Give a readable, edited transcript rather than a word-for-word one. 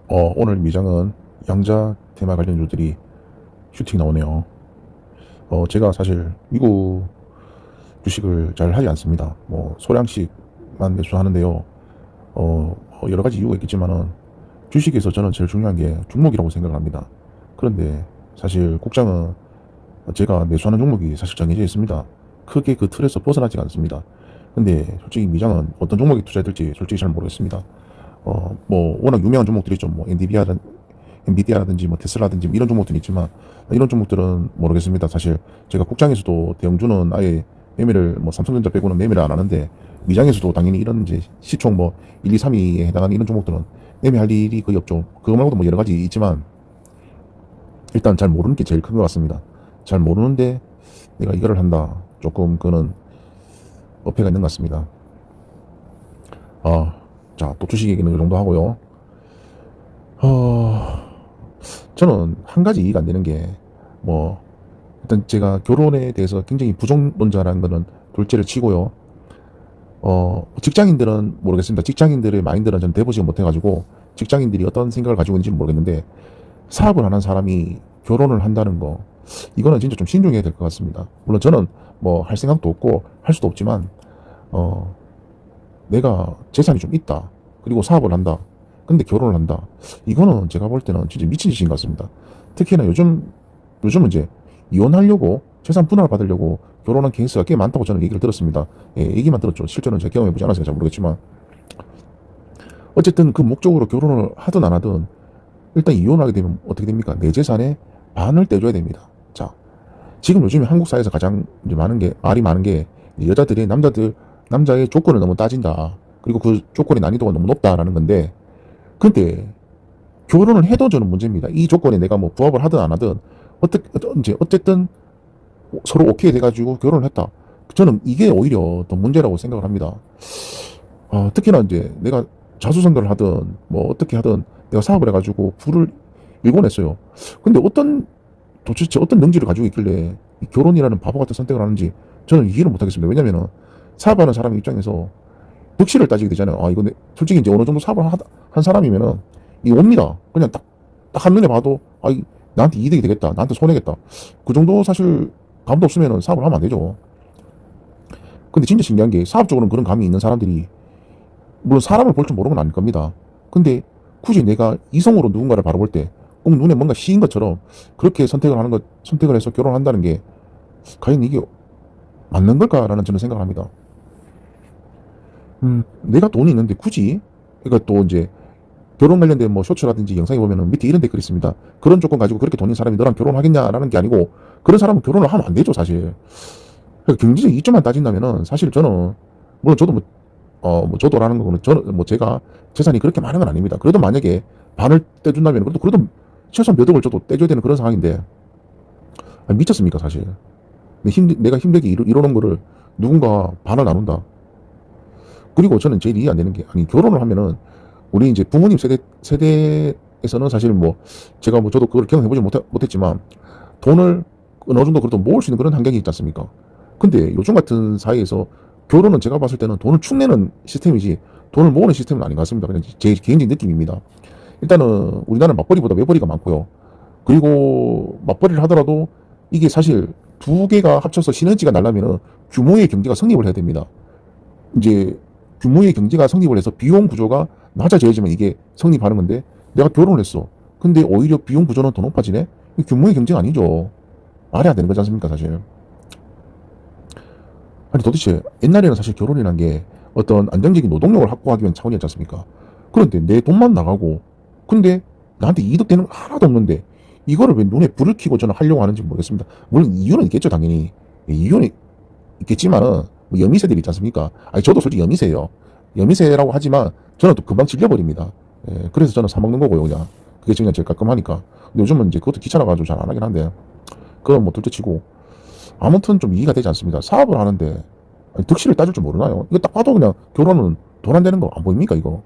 오늘 미장은 양자 테마 관련주들이 슈팅 나오네요. 제가 사실 미국 주식을 잘 하지 않습니다. 소량씩만 매수하는데요. 여러 가지 이유가 있겠지만은 주식에서 저는 제일 중요한 게 종목이라고 생각을 합니다. 그런데 사실 국장은 제가 매수하는 종목이 사실 정해져 있습니다. 크게 그 틀에서 벗어나지 않습니다. 근데 솔직히 미장은 어떤 종목에 투자해야 될지 솔직히 잘 모르겠습니다. 워낙 유명한 종목들이 있죠. 엔비디아라든지 테슬라든지 이런 종목들이 있지만 이런 종목들은 모르겠습니다. 사실 제가 국장에서도 대형주는 아예 매매를 삼성전자 빼고는 매매를 안 하는데 미장에서도 당연히 이런 이제 시총 1, 2, 3위에 해당하는 이런 종목들은 매매할 일이 거의 없죠. 그거 말고도 여러 가지 있지만 일단 잘 모르는 게 제일 큰 것 같습니다. 잘 모르는데 내가 이거를 한다. 조금 그는 어폐가 있는 것 같습니다. 자, 또 주식 얘기는 이 정도 하고요. 저는 한 가지 이해가 안 되는 게, 일단 제가 결혼에 대해서 굉장히 부정론자라는 거는 둘째를 치고요. 직장인들은 모르겠습니다. 직장인들의 마인드는 전 돼보지 못해가지고, 직장인들이 어떤 생각을 가지고 있는지 모르겠는데, 사업을 하는 사람이 결혼을 한다는 거, 이거는 진짜 좀 신중해야 될 것 같습니다. 물론 저는 할 생각도 없고, 할 수도 없지만, 내가 재산이 좀 있다. 그리고 사업을 한다. 근데 결혼을 한다. 이거는 제가 볼 때는 진짜 미친 짓인 것 같습니다. 특히나 요즘은 이제 이혼하려고 재산 분할을 받으려고 결혼한 케이스가 꽤 많다고 저는 얘기를 들었습니다. 예, 얘기만 들었죠. 실제로는 제가 경험해보지 않아서 잘 모르겠지만. 어쨌든 그 목적으로 결혼을 하든 안 하든 일단 이혼하게 되면 어떻게 됩니까? 내 재산의 반을 떼줘야 됩니다. 자, 지금 요즘에 한국 사회에서 가장 이제 말이 많은 게 여자들이 남자의 조건을 너무 따진다. 그리고 그 조건의 난이도가 너무 높다라는 건데, 근데 결혼을 해도 저는 문제입니다. 이 조건에 내가 부합을 하든 안 하든 어쨌든 서로 오케이 돼가지고 결혼을 했다. 저는 이게 오히려 더 문제라고 생각을 합니다. 특히나 이제 내가 자수성가를 하든 어떻게 하든 내가 사업을 해가지고 부를 일궈냈어요. 근데 도대체 어떤 능지를 가지고 있길래 이 결혼이라는 바보 같은 선택을 하는지 저는 이해를 못하겠습니다. 왜냐면은 사업하는 사람 입장에서 득실을 따지게 되잖아요. 이거 솔직히 이제 어느 정도 사업을 한 사람이면은 이 옵니다. 그냥 딱 한눈에 봐도 나한테 이득이 되겠다. 나한테 손해겠다. 그 정도 사실 감도 없으면은 사업을 하면 안 되죠. 근데 진짜 신기한 게 사업적으로는 그런 감이 있는 사람들이 물론 사람을 볼 줄 모르는 건 아닐 겁니다. 근데 굳이 내가 이성으로 누군가를 바라볼 때 꼭 눈에 뭔가 씌인 것처럼 그렇게 선택을 해서 결혼한다는 게 과연 이게 맞는 걸까라는 저는 생각을 합니다. 내가 돈이 있는데 굳이 그러니까 또 이제 결혼 관련된 쇼츠라든지 영상에 보면은 밑에 이런 댓글이 있습니다. 그런 조건 가지고 그렇게 돈 있는 사람이 너랑 결혼하겠냐라는 게 아니고 그런 사람은 결혼을 하면 안 되죠, 사실. 그러니까 경제적 이점만 따진다면은 사실 저는 물론 저도 저도라는 거는 저는 제가 재산이 그렇게 많은 건 아닙니다. 그래도 만약에 반을 떼준다면 그래도 최소한 몇 억을 줘도 떼줘야 되는 그런 상황인데 미쳤습니까, 사실. 내가 힘들게 이뤄놓은 거를 누군가 반을 나눈다. 그리고 저는 제일 이해 안 되는 게 결혼을 하면은 우리 이제 부모님 세대에서는 사실 제가 저도 그걸 경험해보지 못했지만 돈을 어느 정도 그래도 모을 수 있는 그런 환경이 있지 않습니까? 근데 요즘 같은 사회에서 결혼은 제가 봤을 때는 돈을 축내는 시스템이지 돈을 모으는 시스템은 아닌 것 같습니다. 그냥 제 개인적인 느낌입니다. 일단은 우리나라는 맞벌이보다 외벌이가 많고요. 그리고 맞벌이를 하더라도 이게 사실 두 개가 합쳐서 시너지가 나려면은 규모의 경제가 성립을 해야 됩니다. 이제 규모의 경제가 성립을 해서 비용 구조가 낮아져야지만 이게 성립하는 건데 내가 결혼을 했어. 근데 오히려 비용 구조는 더 높아지네? 규모의 경제가 아니죠. 말이 안 되는 거지 않습니까, 사실. 도대체 옛날에는 사실 결혼이란 게 어떤 안정적인 노동력을 확보하기 위한 차원이었지 않습니까? 그런데 내 돈만 나가고 근데 나한테 이득되는 거 하나도 없는데 이거를 왜 눈에 불을 켜고 저는 하려고 하는지 모르겠습니다. 물론 이유는 있겠죠, 당연히. 이유는 있겠지만은 여미새들이 있지 않습니까? 저도 솔직히 여미새예요. 여미새라고 하지만 저는 또 금방 질려버립니다. 그래서 저는 사먹는 거고요, 그냥. 그게 그냥 제일 깔끔하니까. 근데 요즘은 이제 그것도 귀찮아가지고 잘 안 하긴 한데 그건 둘째 치고 아무튼 좀 이해가 되지 않습니다. 사업을 하는데 득실을 따질 줄 모르나요? 이거 딱 봐도 그냥 결혼은 돈 안 되는 거 안 보입니까, 이거?